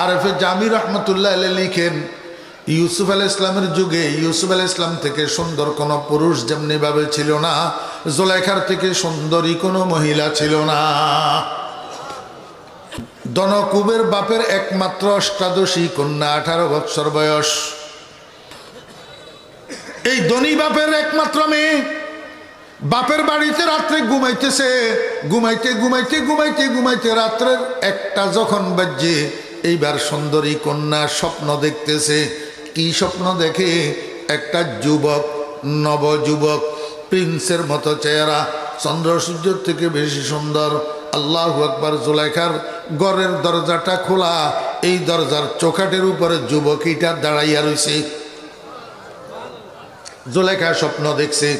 আরফে জামি রহমতুল্লাহ আলাইহি লিখেন, ইউসুফ আলাইহিস সালামের যুগে ইউসুফ আলাইহিস সালাম থেকে সুন্দর কোনো পুরুষ যেমনি ভাবে ছিল না, জুলাইখার থেকে সুন্দরী কোনো মহিলা ছিল না। দনকুবের বাপের একমাত্র অষ্টাদশী কন্যা, 18 বছর বয়স। এই ধনী বাপের একমাত্র মেয়ে বাপের বাড়িতে রাত্রে ঘুমাইতেছে, ঘুমাইতে ঘুমাইতে ঘুমাইতে ঘুমাইতে রাত্রের 1টা যখন বাজে, এইবার সুন্দরী কন্যা স্বপ্ন দেখতেছে। কি স্বপ্ন দেখে? একটা যুবক, নবযুবক, প্রিন্সের মতো চেহারা, চন্দ্র সূর্যের থেকে বেশি সুন্দর। আল্লাহু আকবার। জুলাইখার ঘরের দরজাটা খোলা, এই দরজার চৌকাঠের উপরে যুবকীটা দাঁড়াইয়া রয়েছে। জুলাইখা স্বপ্ন দেখছে।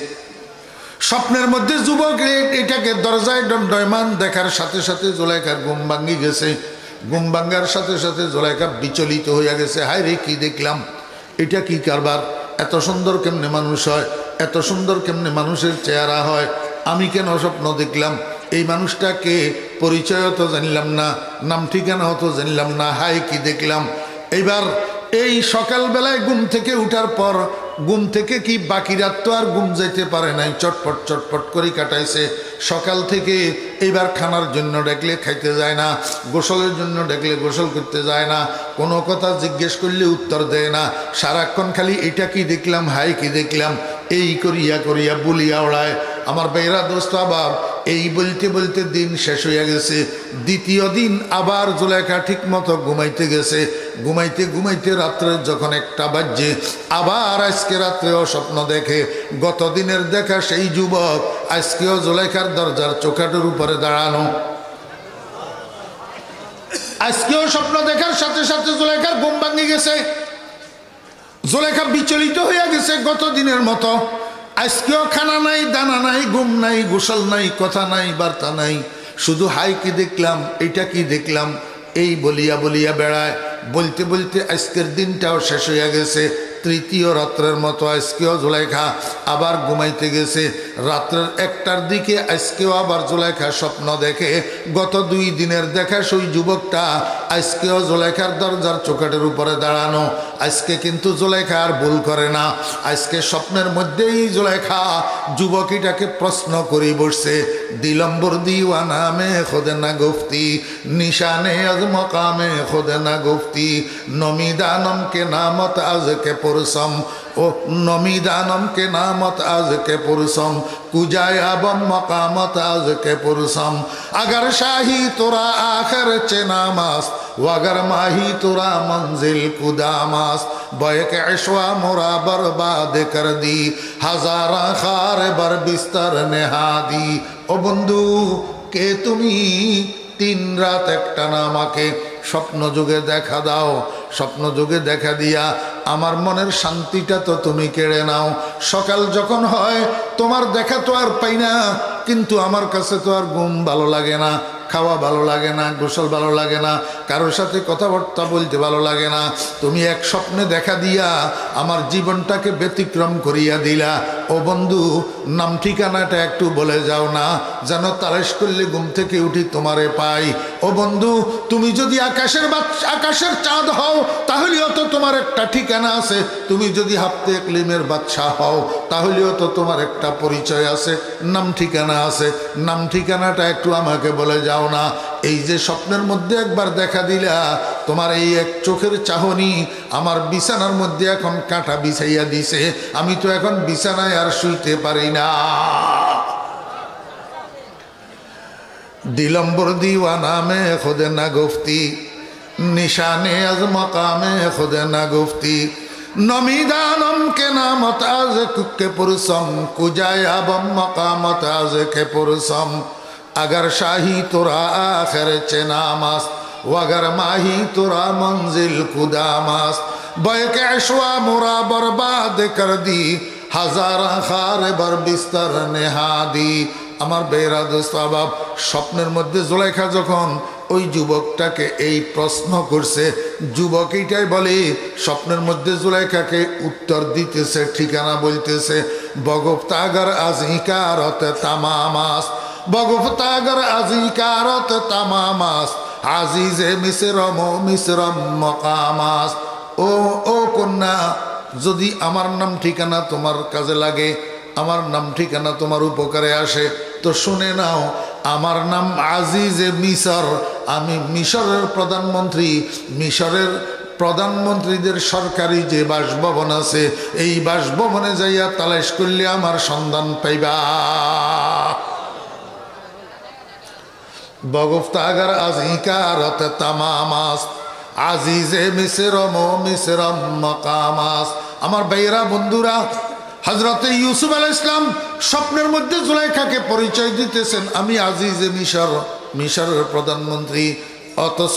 স্বপ্নের মধ্যে যুবক এটাকে দরজায় দণ্ডায়মান দেখার সাথে সাথে জুলাইখার ঘুম ভাঙ্গি গেছে। ঘুম ভাঙ্গার সাথে সাথে জুলাইখা বিচলিত হইয়া গেছে। হায় রে, কি দেখলাম? এটা কি কারবার? এত সুন্দর কেমনে মানুষ হয়? এত সুন্দর কেমনে মানুষের চেহারা হয়? আমি কেন স্বপ্ন দেখলাম? এই মানুষটাকে পরিচয়ও তো জানলাম না, নাম ঠিকানাও তো জানলাম না। হায়, কি দেখলাম? এইবার এই সকালবেলায় ঘুম থেকে উঠার পর, ঘুম থেকে কি বাকি রাত তো আর ঘুম যাইতে পারে নাই, চটপট চটপট করে কাটাইছে। সকাল থেকে এইবার খানার জন্য ডাকলে খাইতে যায় না, গোসলের জন্য ডাকলে গোসল করতে যায় না, কোনো কথা জিজ্ঞেস করলে উত্তর দেয় না। সারাক্ষণ খালি এটা কি দেখলাম, হাই কি দেখলাম, এই করিয়া করিয়া বলিয়া ওড়ায়। আমার বেরা দোস্ত, আবার এই বলতে বলতে দিন শেষ হইয়া গেছে। দ্বিতীয় দিন আবার জুলাইখা ঠিক মতো ঘুমাইতে গেছে। ঘুমাইতে ঘুমাইতে রাত্রে যখন 1টা বাজে, আবার আজকে রাত্রেও স্বপ্ন দেখে। গতদিনের দেখা সেই যুবক আজকেও জুলাইখার দরজার চৌকাঠের উপরে দাঁড়ানো। আজকেও স্বপ্ন দেখার সাথে সাথে জুলাইখার ঘুম ভাঙে গেছে। জুলাইখা বিচলিত হইয়া গেছে গত দিনের মতো। আজকেও খানা নাই, দানা নাই, ঘুম নাই, গোসল নাই, কথা নাই, বার্তা নাই, শুধু হাই কি দেখলাম, এটা কি দেখলাম, এই বলিয়া বলিয়া বেড়ায়। বলতে বলতে আজকের দিনটাও শেষ হইয়া গেছে। তৃতীয় রাত্রের মতো আজকেও জুলাইখা আবার ঘুমাইতে গেছে। রাত্রের 1টার দিকে আজকেও আবার জুলাইখা স্বপ্ন দেখে। গত 2 দিনের দেখা সেই যুবকটা আজকেও জুলাইখার দরজার চৌকাঠের উপরে দাঁড়ানো। আজকে কিন্তু জুলাইখা আর ভুল করে না। আজকে স্বপ্নের মধ্যেই জুলাইখা যুবকীটাকে প্রশ্ন করি বসছে, দিলম্বর দিওয়ানা মে খোদে না গুফতি, নিশানে আজ মকামে খোদে না গুফতি, নমিদানম কে নামত আজ কে পুরসম, ও নমিদানম কে নামত আজ কে পুরসম, কুজায়াবম মকামত আজ কে পুরসম, अगर शाही तुरा आखिर चेनामास वगर माही तुरा मंजिल कुदामास, बैक ऐशवा मुरा बर्बाद कर दी, हजारा खार बर बिस्तर नेहादी। ओ बंधु के तुमी 3 রাত একটানা আমাকে স্বপ্ন যুগে দেখা দাও। স্বপ্ন যুগে দেখা দিয়া আমার মনের শান্তিটা তো তুমি কেড়ে নাও। সকাল যখন হয় তোমার দেখা তো আর পাই না, কিন্তু আমার কাছে তো আর ঘুম ভালো লাগে না, খাওয়া ভালো লাগে না, গোসল ভালো লাগে না, কারোর সাথে কথাবার্তা বলতে ভালো লাগে না। তুমি এক স্বপ্নে দেখা দিয়া আমার জীবনটাকে ব্যতিক্রম করিয়া দিলা। ও বন্ধু, নাম ঠিকানাটা একটু বলে যাও না, যেন তালাশ করলে ঘুম থেকে উঠি তোমারে পাই। ও বন্ধু, তুমি যদি আকাশের চাঁদ হও তাহলেও তো তোমার একটা ঠিকানা আছে। তুমি যদি হাফতে ইকলিমের বাদশাহ হও তাহলেও তো তোমার একটা পরিচয় আছে, নাম ঠিকানা আছে। নাম ঠিকানাটা একটু আমাকে বলে যাও না। এই যে স্বপ্নের মধ্যে একবার দেখা দিলা, তোমার এই এক চোখের চাহনি আমার বিছানার মধ্যে এখন কাঁটা বিছাইয়া দিছে। আমি তো এখন বিছানায় আর শুইতে পারি না। দিলম্বর দিওয়ানা মে খুদে না গুফতি, নিশানে আজ মকামে খুদে না গুফতি, নমিদানম কে নামত আজ কে পুরসম, কুজায়াবম মকামত আজ কে পুরসম, अगर शाही तुरा आखिर चेनामास वगर माही तुरा मंजिल कुदामास, बैक ऐशवा मुरा बर्बाद कर दी, हजारा खार बर बिस्तर नेहादी। আমার বেরা দোস্ত বাব, স্বপ্নের মধ্যে জুলাইখা যখন ওই যুবকটাকে এই প্রশ্ন করছে, যুবক এইটাই বলে, স্বপ্নের মধ্যে জুলাইখাকে উত্তর দিতেছে, ঠিকানা বলতেছে, বগফতাগর আজিকারত তামামাস, বগফতাগর আজিকারত তামামাস, আজিজে মিসরম মিসরম মকামাস। ও কন্যা, যদি আমার নাম ঠিকানা তোমার কাজে লাগে, আমার নাম ঠিকানা তোমার উপকারে আসে, তো শুনে নাও, আমার নাম আজিজে মিসর। আমি মিশরের প্রধানমন্ত্রী। মিশরের প্রধানমন্ত্রীদের সরকারি যে বাসভবন আছে, এই বাসভবনে যাইয়া তালাশ করলে আমার সন্ধান পাইবা। বগফতাগার আজিকারত তামামাস আজিজে মিসরম মিসরম মকামাস। আমার ভাইয়েরা, বন্ধুরা, হযরতে ইউসুফ আলাইহিস সালাম স্বপ্নের মধ্যে জুলাইখাকে পরিচয় দিতেছেন, আমি আজিজে মিশর, মিশরের প্রধানমন্ত্রী। অথচ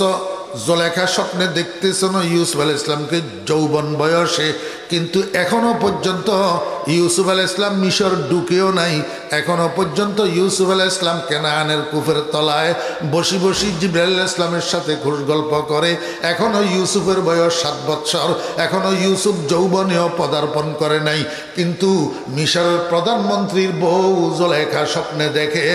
জুলাইখা স্বপ্নে দেখতেছেন ইউসুফ আলাইহিস সালামকে যৌবন বয়সে, কিন্তু এখনো পর্যন্ত ইউসুফ আলাইহিস সালাম মিশর ঢুকেও নাই। এখনো পর্যন্ত ইউসুফ আলাইহিস সালাম কেনানের কুফের তলায় বসি বসি জিবরাইল আলাইহিস সালামের সাথে খুশ গল্প করে। এখনো ইউসুফের বয়স 7 বৎসর, এখনো ইউসুফ যৌবনেও পদার্পণ করে নাই। কিন্তু মিশরের প্রধানমন্ত্রীর বউ জুলাইখা স্বপ্নে দেখে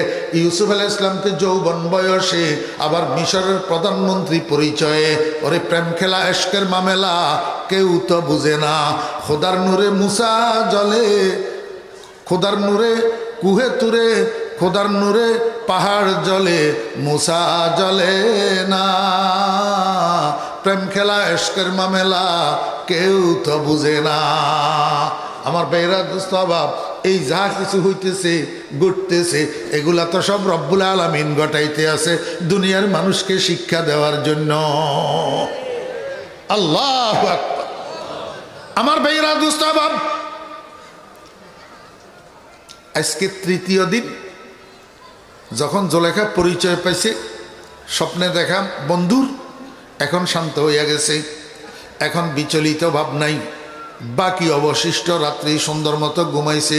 ইউসুফ আলাইহিস সালামকে যৌবন বয়সে, আবার মিশরের প্রধানমন্ত্রী পরিচয়ে। ওরে প্রেম খেলা, এশকের মামেলা কেউ তো বুঝে না। খোদার নূরে মুসা জলে, খোদার নূরে কুহে তুরে, খোদার নূরে পাহাড় জলে, মুসা জলে না। প্রেম খেলা, এশকের মামেলা কেউ তো বুঝে না। আমার বেহরা দোস্ত বাপ, এই যা কিছু হইতেছে ঘটতেছে, এগুলা তো সব রব্বুল আলামিন ঘটাইতে আছে দুনিয়ার মানুষকে শিক্ষা দেওয়ার জন্য। আল্লাহু আকবার। আমার ভাইরা দোস্ত বাপ, আজকে তৃতীয় দিন যখন জুলাইখা পরিচয় পাইছে, স্বপ্নে দেখা বন্ধুর, এখন শান্ত হইয়া গেছে, এখন বিচলিত ভাব নাই। বাকি অবশিষ্ট রাত্রি সুন্দর মতো ঘুমাইছে।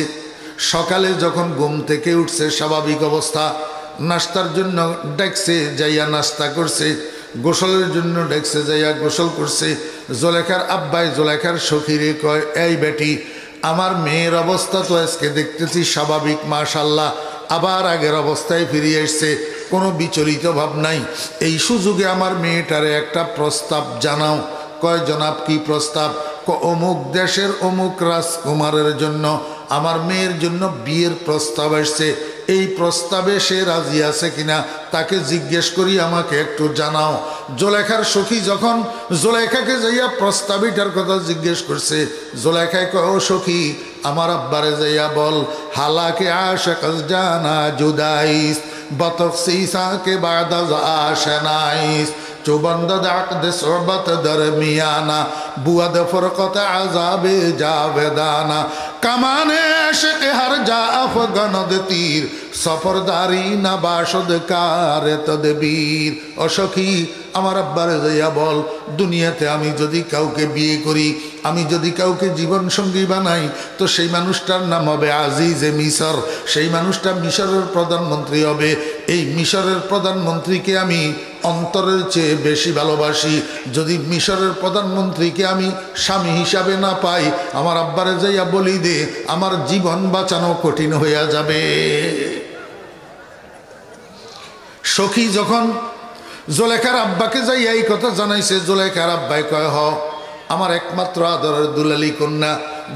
সকালে যখন ঘুম থেকে উঠছে, স্বাভাবিক অবস্থা, নাস্তার জন্য ডেকছে, যাইয়া নাস্তা করছে, গোসলের জন্য ডেকছে, যাইয়া গোসল করছে। জুলাইখার আব্বাই জুলাইখার সখীরে কয়, এই বেটি, আমার মেয়ের অবস্থা তো আজকে দেখতেছি স্বাভাবিক, মাশাল্লাহ, আবার আগের অবস্থায় ফিরে এসছে, কোনো বিচলিত ভাব নাই। এই সুযোগে আমার মেয়েটারে একটা প্রস্তাব জানাও। কয়, জনাব, কি প্রস্তাব? অমুক দেশের অমুক রাজকুমারের জন্য আমার মেয়ের জন্য বিয়ের প্রস্তাব আসছে, এই প্রস্তাবে সে রাজি আছে কিনা তাকে জিজ্ঞেস করি, আমাকে একটু জানাও। জুলাইখার সখী যখন জুলাইখাকে যাইয়া প্রস্তাবিটার কথা জিজ্ঞেস করছে, জুলাইখায় কয়, ও সখী, আমার আব্বারে যাইয়া বল, হালাকে আশাক জানা জুদাইস বতক সিসা কে বাদাজ আশনাইস চৌবন্দ দাকদ সোহবত দরমিয়ানা বুয়াদ ফরকত আযাবে জাবেদানা কামানে আশিক হর যা আফগানদ তীর সফরদারি না বাসদ কারে তদবীর। ও সখী, আমার আব্বারে যাইয়া বল, দুনিয়াতে আমি যদি কাউকে বিয়ে করি, আমি যদি কাউকে জীবন সঙ্গী বানাই, তো সেই মানুষটার নাম হবে আজিজে মিশর। সেই মানুষটা মিশরের প্রধানমন্ত্রী হবে। এই মিশরের প্রধানমন্ত্রীকে আমি অন্তরের চেয়ে বেশি ভালোবাসি। যদি মিশরের প্রধানমন্ত্রীকে আমি স্বামী হিসাবে না পাই, আমার আব্বারে যাইয়া বলি দে, আমার জীবন বাঁচানো কঠিন হইয়া যাবে। সখী যখন জুলাইখার আব্বাকে যাইয়া এই কথা জানাইছে, জুলাইখার আব্বাই কয়, হ, আমার একমাত্র আদরের দুলালী কন্যা,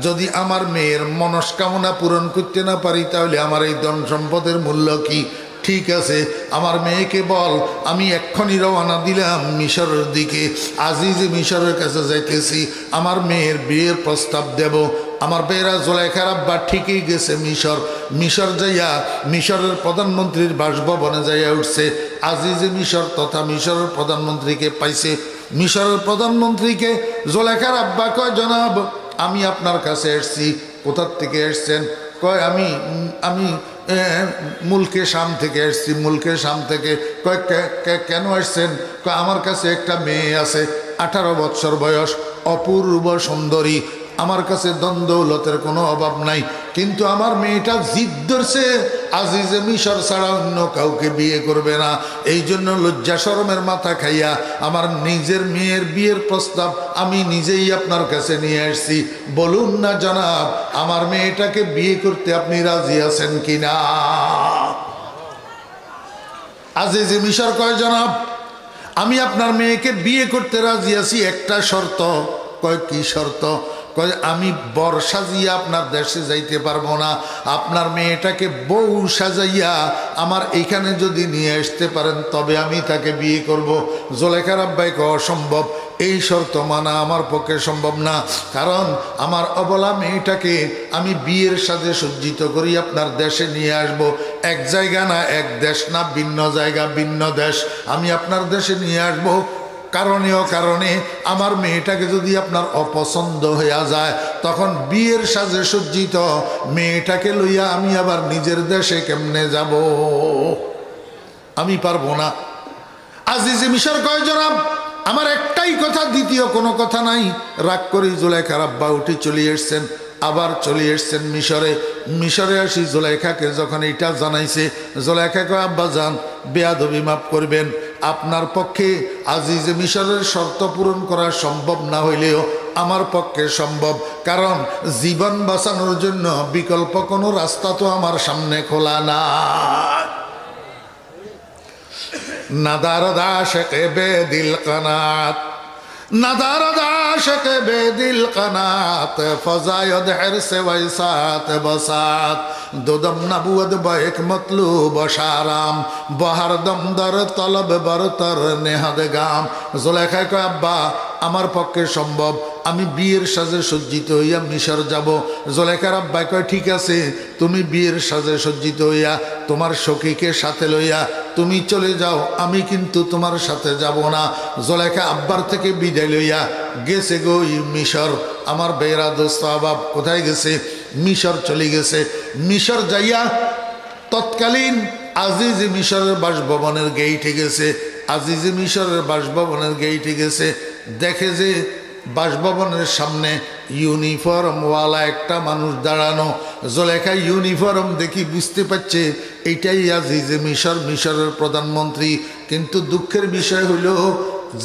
যদি আমার মেয়ের মনস্কামনা পূরণ করতে না পারি, তাহলে আমার এই ধন সম্পদের মূল্য কি? ঠিক আছে, আমার মেয়েকে বল, আমি এক্ষুনি রওনা দিলাম মিশরের দিকে, আজিজে মিশরের কাছে যাইতেছি, আমার মেয়ের বিয়ের প্রস্তাব দেব। আমার বেয়েরা জুলাইখার আব্বা ঠিকই গেছে মিশর। মিশর যাইয়া মিশরের প্রধানমন্ত্রীর বাসভবনে যাইয়া উঠছে। আজিজে মিশর তথা মিশরের প্রধানমন্ত্রীকে পাইছে। মিশরের প্রধানমন্ত্রীকে জুলাইখার আব্বা কয়, জনাব, আমি আপনার কাছে এসছি। কোথার থেকে এসছেন? কয়, আমি মুলকে শাম থেকে এসছি। মুলকে শাম থেকে। কয়, কেন আসছেন? কয়, আমার কাছে একটা মেয়ে আছে, 18 বৎসর বয়স, অপূর্ব সুন্দরী, আমার কাছে দ্বন্দ্বলতের কোনো অভাব নাই, কিন্তু আমার মেয়েটা জিদ ধরছে আজিজে মিশর ছাড়া অন্য কাউকে বিয়ে করবে না। এই জন্য লজ্জা শরমের মাথা খাইয়া আমার নিজের মেয়ের বিয়ের প্রস্তাব আমি নিজেই আপনার কাছে নিয়ে আসছি। বলুন না জনাব, আমার মেয়েটাকে বিয়ে করতে আপনি রাজি আছেন কিনা? আজিজে মিশর কয়, জনাব, আমি আপনার মেয়েকে বিয়ে করতে রাজি আছি, একটা শর্ত। কয় কি শর্ত? কয় আমি বর সাজিয়া আপনার দেশে যাইতে পারবো না, আপনার মেয়েটাকে বউ সাজাইয়া আমার এইখানে যদি নিয়ে আসতে পারেন তবে আমি তাকে বিয়ে করব। জুলেখার আব্বাই কয় অসম্ভব, এই শর্ত মানা আমার পক্ষে সম্ভব না, কারণ আমার অবলা মেয়েটাকে আমি বিয়ের সাথে সজ্জিত করি আপনার দেশে নিয়ে আসব। এক জায়গা না, এক দেশ না, ভিন্ন জায়গা ভিন্ন দেশ আমি আপনার দেশে নিয়ে আসব। কারণে আমার মেয়েটাকে যদি আপনার অপছন্দ হইয়া যায়, তখন বিয়ের সাজে সজ্জিত মেয়েটাকে লইয়া আমি আবার নিজের দেশে কেমনে যাব? আমি পারবো না। আজিজে মিশর কয় জনাব আমার একটাই কথা, দ্বিতীয় কোনো কথা নাই। রাগ করি জুলেখার আব্বা উঠে চলে এসছেন, আবার চলে এসছেন মিশরে। মিশরে আসি জুলেখাকে যখন এটা জানাইছে, জুলেখাকে আব্বা যান বেয়াদবি মাফ করবেন, আপনার পক্ষে আজিজে মিশরের শর্ত পূরণ করা সম্ভব না হইলেও আমার পক্ষে সম্ভব, কারণ জীবন বাঁচানোর জন্য বিকল্প কোনো রাস্তা তো আমার সামনে খোলা না। নাদার দাশকে বেদিল কানাত, নাদার দাশকে বেদিল কানাত, ফজায়দ হিরসে ওয়াইসাত বসাত, দুদম নবুয়ত বাইক মতলুব শারাম, বহার দমদর তলব বরতর নেহাদ গাম। জুলেখায় কয় আব্বা আমার পক্ষে সম্ভব, আমি বিয়ের সাজে সজ্জিত হইয়া মিশর যাব। জুলেখার আব্বাই কয় ঠিক আছে, তুমি বিয়ের সাজে সজ্জিত হইয়া তোমার সখীকে সাথে লইয়া তুমি চলে যাও, আমি কিন্তু তোমার সাথে যাব না। জুলেখা আব্বার থেকে বিদায় লইয়া গেছে গো মিশর। আমার বেরা দোস্ত আবাব কোথায় গেছে? মিশর চলে গেছে। মিশর যাইয়া তৎকালীন আজিজে মিশরের বাসভবনের গেইটে গেছে। আজিজে মিশরের বাসভবনের গেইটে গেছে, দেখে যে বাসভবনের সামনে ইউনিফর্মওয়ালা একটা মানুষ দাঁড়ানো। জুলেখা ইউনিফর্ম দেখি বুঝতে পারছে এইটাই আজিজে মিশর, মিশরের প্রধানমন্ত্রী। কিন্তু দুঃখের বিষয় হইল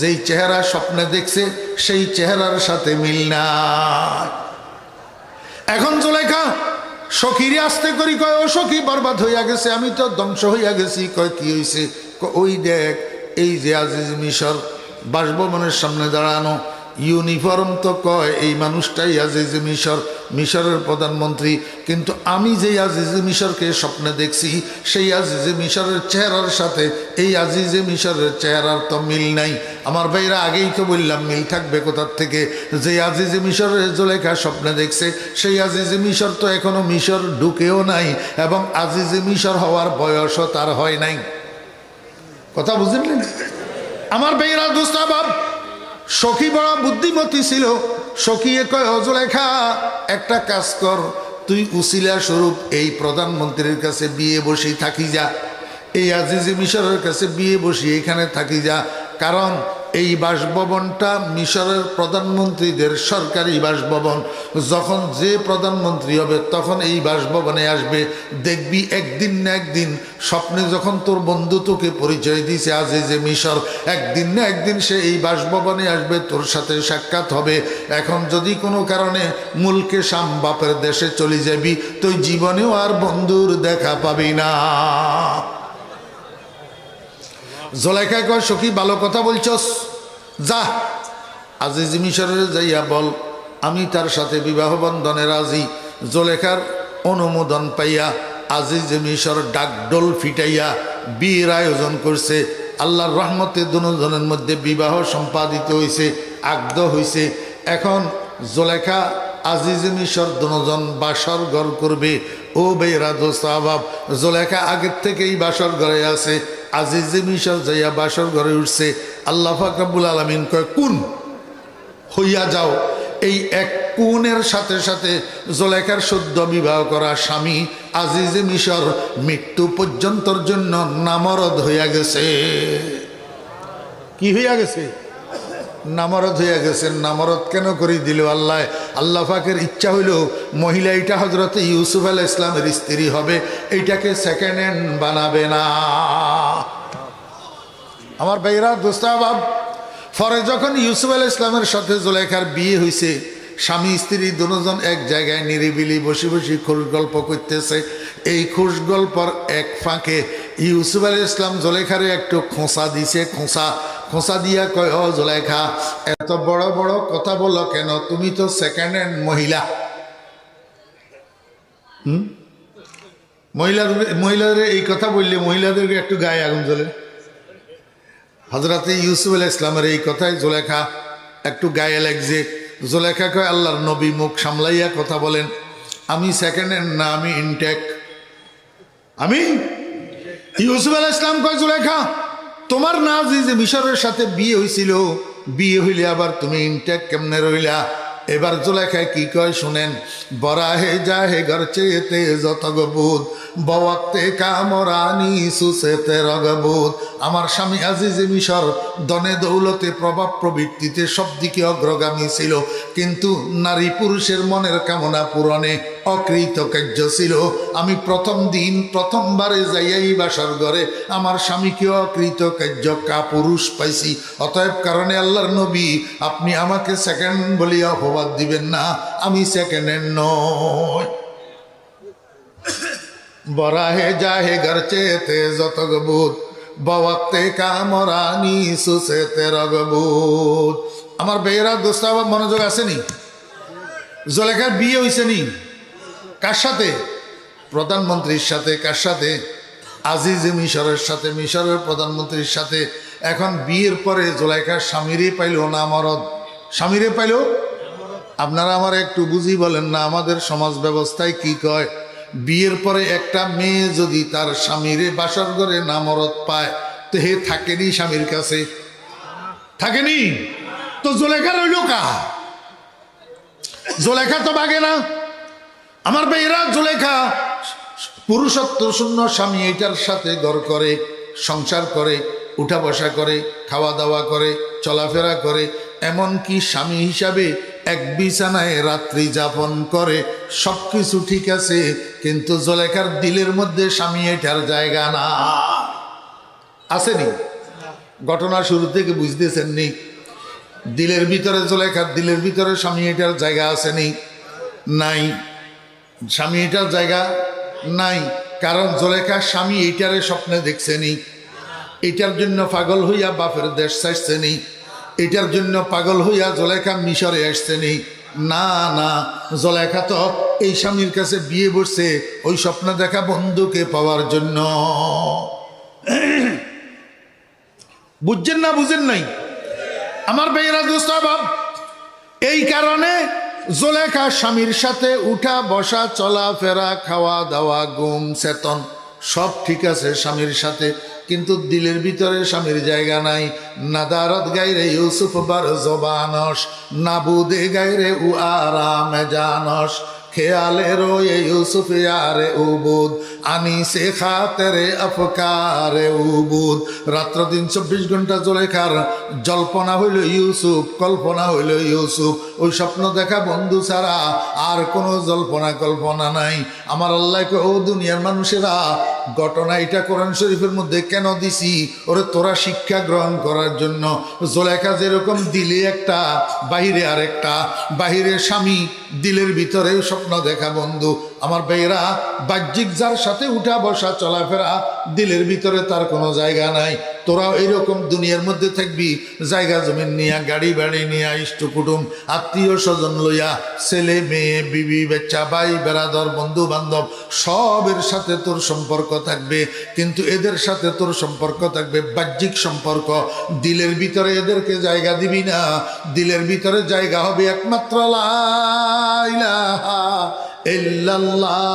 যেই চেহারা স্বপ্নে দেখছে সেই চেহারার সাথে মিল না। এখন জুলেখা সখীরে আসতে করি, কয় ও সখী বরবাদ হইয়া গেছে, আমি তো ধ্বংস হইয়া গেছি। কয় কি হয়েছে? ওই দেখ এই যে আজিজ মিশর বাসভবনের সামনে দাঁড়ানো, ইউনিফর্ম তো কয় এই মানুষটাই আজিজে মিশর, মিশরের প্রধানমন্ত্রী, কিন্তু আমি যেই আজিজে মিশরকে স্বপ্নে দেখছি সেই আজিজে মিশরের চেহারার সাথে এই আজিজে মিশরের চেহারার তো মিল নাই। আমার ভাইরা আগেই তো বললাম মিল থাকবে কোথার থেকে? যে আজিজে মিশরের জুলেখা স্বপ্নে দেখছে সেই আজিজে মিশর তো এখনো মিশর ঢুকেও নাই, এবং আজিজে মিশর হওয়ার বয়সও তার হয় নাই। কথা বুঝলেন? আমার ভাইরা দোস্তাবাব, সখী বড় বুদ্ধিমতী ছিল। সখীয়ে কয় জুলেখা একটা কাজ কর, তুই উসিলা স্বরূপ এই প্রধানমন্ত্রীর কাছে বিয়ে বসেই থাকি যা, এই আজিজে মিশরের কাছে বিয়ে বসি এখানে থাকি যা, কারণ এই বাসভবনটা মিশরের প্রধানমন্ত্রীদের সরকারি বাসভবন। যখন যে প্রধানমন্ত্রী হবে তখন এই বাসভবনে আসবে, দেখবি একদিন না একদিন স্বপ্নে যখন তোর বন্ধু তোকে পরিচয় দিয়েছে আজিজে মিশর, একদিন না একদিন সে এই বাসভবনে আসবে, তোর সাথে সাক্ষাৎ হবে। এখন যদি কোনো কারণে মুলকে শাম বাপের দেশে চলে যাবি, তুই জীবনেও আর বন্ধুর দেখা পাবি না। জুলেখা কয় সখী ভালো কথা বলছস, যা আজিজ মিশরের যাইয়া বল আমি তার সাথে বিবাহ বন্ধনে রাজি। জুলেখার অনুমোদন পাইয়া আজিজ মিশর ডাকডোল ফিটাইয়া বিয়ের আয়োজন করছে। আল্লাহর রহমতে দুজনের মধ্যে বিবাহ সম্পাদিত হয়েছে, আগদ হয়েছে। এখন জুলেখা আজিজ মিশর দুজন বাসর ঘর করবে। ও বেরা দোস্ত আবাব, জুলেখা আগের থেকেই বাসর ঘরে আছে। আজিজে মিশর যাইয়া বাসর ঘরে উঠছে। আল্লাহ পাক রব্বুল আলামিন কয় কুন হইয়া যাও। এই এক কুনের সাথে সাথে জুলেখার সদ্য বিবাহ করা স্বামী আজিজে মিশর মৃত্যু পর্যন্তর জন্য নামরদ হইয়া গেছে। কি হইয়া গেছে? নামরদ হইয়া গেছেন। নামরদ কেন করে দিল আল্লাহ? আল্লাহ পাকের ইচ্ছা হইল মহিলা এটা হজরতে ইউসুফ আলাইহিস সালামের স্ত্রী হবে, এইটাকে সেকেন্ড হ্যান্ড বানাবে না। আমার ভাইরা দোস্তাবাব, পরে যখন ইউসুফ আলাইহিস সালামের সাথে জুলেখার বিয়ে হয়েছে, স্বামী স্ত্রী দুজন এক জায়গায় নিরিবিলি বসে বসে খুশ গল্প করতেছে। এই খুশ গল্পর এক ফাঁকে ইউসুফ আলাইহিস সালাম জুলেখারে একটু খোঁচা দিছে। খোঁচা দিয়া কয়, ও জুলেখা, এত বড় বড় কথা বলো কেন? তুমি তো সেকেন্ড হ্যান্ড মহিলা। মহিলাদের এই কথা বললে মহিলাদেরকে একটু গায়ে আগুন জ্বলে। হযরতে ইউসুফ আলাইহিস ইসলামের এই কথায় জুলেখা একটু গায়ে লাগছে। জুলেখা কয়, আল্লাহর নবী, মুখ সামলাইয়া কথা বলেন, আমি সেকেন্ড হ্যান্ড না, আমি ইনটেক। আমি ইউসুফ আলাইহিস ইসলাম কয়, জুলেখা, তোমার না যে মিশরের সাথে বিয়ে হয়েছিল, বিয়ে হইলে আবার তুমি ইনটেক কেমনে রইলা? এবার জুলেখায় কি কয় শুনেন, বরা হে যা হে ঘর চেয়েতে যত গবুদ, বওয়াক্তে কামরানি সুসেতে রগবুদ। আমার স্বামী আজিজে মিশর দনে দৌলতে প্রভাব প্রবৃত্তিতে সব দিকে অগ্রগামী ছিল, কিন্তু নারী পুরুষের মনের কামনা পূরণে অকৃতকার্য ছিল। আমি প্রথম দিন প্রথমবারে যাইয়াই বাসার ঘরে আমার স্বামীকে অকৃতকার্য কাপুরুষ পাইছি। অতএব কারণে আল্লাহর নবী, আপনি আমাকে সেকেন্ড বলিয়া অপবাদ দিবেন না, আমি সেকেন্ড হ্যান্ড নই। বরা হে যা হে ঘর চেয়েতে যত গবুদ, বওয়াক্তে কামরানি সুসেতে রগবুদ। আমার বেয়েরা দোস্ত, মনোযোগ আসেনি? জুলেখার বিয়ে হয়েছে নি কার সাথে? প্রধানমন্ত্রীর সাথে। কার সাথে? আজিজে মিশরের সাথে, মিশরের প্রধানমন্ত্রীর সাথে। এখন বিয়ের পরে জুলেখার স্বামীরে পাইল না মরদ? স্বামীরে পাইল। আপনারা আমার একটু বুঝি বলেন না, আমাদের সমাজ ব্যবস্থায় কি কয়? বিয়ের পরে একটা মেয়ে যদি তার স্বামীরে বাসর ঘরে না মরদ পায়, তো হে থাকেনি স্বামীর কাছে? থাকেনি তো। জুলেখা রইল কা? জুলেখা তো বাগে না। আমার বেয়েরা, জুলেখা পুরুষত্ব শূন্য স্বামী এটার সাথে ঘর করে, সংসার করে, উঠা বসা করে, খাওয়া দাওয়া করে, চলাফেরা করে, এমনকি স্বামী হিসাবে এক বিছানায় রাত্রি যাপন করে। সব কিছু ঠিক আছে, কিন্তু জুলেখার দিলের মধ্যে স্বামী এটার জায়গা না। আসেনি? ঘটনা শুরু থেকে বুঝতেছেন নি? দিলের ভিতরে, জুলেখার দিলের ভিতরে স্বামী এটার জায়গা আসেনি? নাই। স্বামী এটার জায়গা নাই, কারণ জুলেখার স্বামী এইটারে স্বপ্নে দেখছেনি। এটার জন্য পাগল হইয়া বাপের দেশ চাইছেনি। এটার জন্য পাগল হইয়া জুলেখা মিশরে আসছেনি। না না, জুলেখা তো এই স্বামীর কাছে বিয়ে বসছে ওই স্বপ্ন দেখা বন্ধুকে পাওয়ার জন্য। বুঝছেন না? বুঝেন নাই? আমার ভাইয়েরা, দোস্ত বাপ, এই কারণে জুলেখা স্বামীর সাথে উঠা বসা, চলাফেরা, খাওয়া দাওয়া, ঘুম, চেতন সব ঠিক আছে স্বামীর সাথে, কিন্তু দিলের ভিতরে স্বামীর জায়গা নাই। নাদারত গাইরে ইউসুফ বার জবানস, নাবুদে গাইরে উ আরামে জানস, খেয়ালে রোয়ে ইউসুফ ইয়ারে উবুদ, আনি সে খাতেরে আফকারে উবুদ। রাত্র দিন 24 ঘন্টা জুলেখার জল্পনা হইল ইউসুফ, কল্পনা হইল ইউসুফ। ওই স্বপ্ন দেখা বন্ধু ছাড়া আর কোনো জল্পনা কল্পনা নাই। আমার আল্লাহকে, ও দুনিয়ার মানুষেরা, ঘটনা এটা কোরআন শরীফের মধ্যে কেন দিছি? ওরে তোরা শিক্ষা গ্রহণ করার জন্য। জুলেখা যেরকম দিলে একটা, বাহিরে আরেকটা। বাহিরে স্বামী, দিলের ভিতরে স্বপ্ন দেখা বন্ধু। আমার ভাইয়েরা, বাহ্যিক যার সাথে উঠা বসা চলাফেরা, দিলের ভিতরে তার কোনো জায়গা নাই। তোরাও এইরকম দুনিয়ার মধ্যে থাকবি, জায়গা জমিন নিয়া, গাড়ি বাড়ি নিয়া, ইষ্ট কুটুম, আত্মীয় স্বজন লইয়া, ছেলে মেয়ে, বিবি বাচ্চা, ভাই বেড়াদর, বন্ধু বান্ধব, সবের সাথে তোর সম্পর্ক থাকবে, কিন্তু এদের সাথে তোর সম্পর্ক থাকবে বাহ্যিক সম্পর্ক। দিলের ভিতরে এদেরকে জায়গা দিবি না। দিলের ভিতরে জায়গা হবে একমাত্র লা ইলাহা ইল্লাল্লাহ।